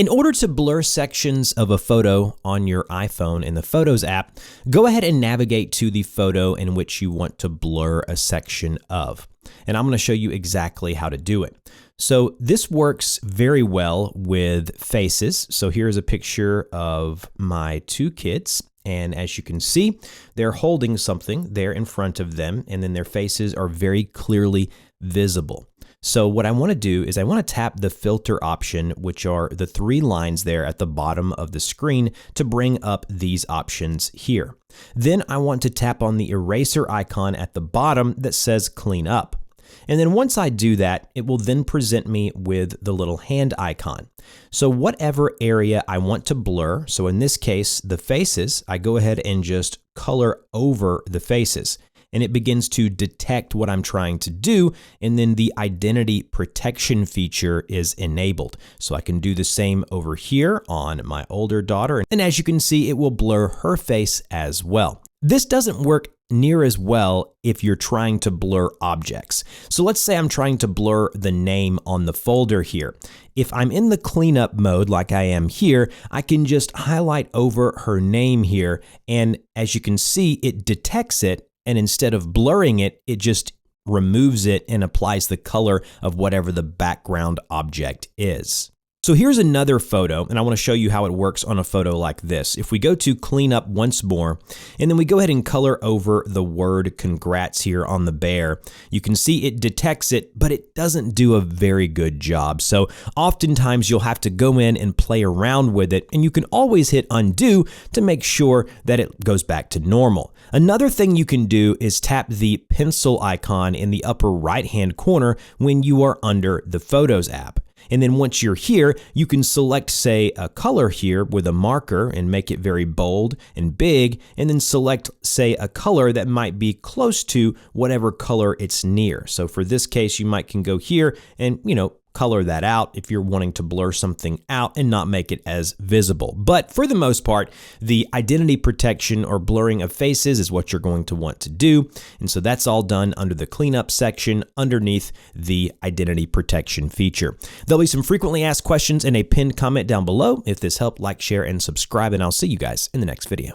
In order to blur sections of a photo on your iPhone in the Photos app, go ahead and navigate to the photo in which you want to blur a section of. And I'm going to show you exactly how to do it. So this works very well with faces. So here's a picture of my two kids. And as you can see, they're holding something there in front of them, and then their faces are very clearly visible. So what I want to do is I want to tap the filter option, which are the three lines there at the bottom of the screen, to bring up these options here. Then I want to tap on the eraser icon at the bottom that says clean up. And then once I do that, it will then present me with the little hand icon. So whatever area I want to blur, so in this case, the faces, I go ahead and just color over the faces. And it begins to detect what I'm trying to do, and then the identity protection feature is enabled. So I can do the same over here on my older daughter, and as you can see, it will blur her face as well. This doesn't work near as well if you're trying to blur objects. So let's say I'm trying to blur the name on the folder here. If I'm in the cleanup mode like I am here, I can just highlight over her name here, and as you can see, it detects it. And instead of blurring it, it just removes it and applies the color of whatever the background object is. So here's another photo, and I want to show you how it works on a photo like this. If we go to clean up once more, and then we go ahead and color over the word congrats here on the bear, you can see it detects it, but it doesn't do a very good job. So oftentimes you'll have to go in and play around with it, and you can always hit undo to make sure that it goes back to normal. Another thing you can do is tap the pencil icon in the upper right-hand corner when you are under the Photos app. And then once you're here, you can select, say, a color here with a marker and make it very bold and big, and then select, say, a color that might be close to whatever color it's near. So for this case, you can go here and, color that out if you're wanting to blur something out and not make it as visible. But for the most part, the identity protection or blurring of faces is what you're going to want to do. And so that's all done under the cleanup section underneath the identity protection feature. There'll be some frequently asked questions in a pinned comment down below. If this helped, like, share, and subscribe, and I'll see you guys in the next video.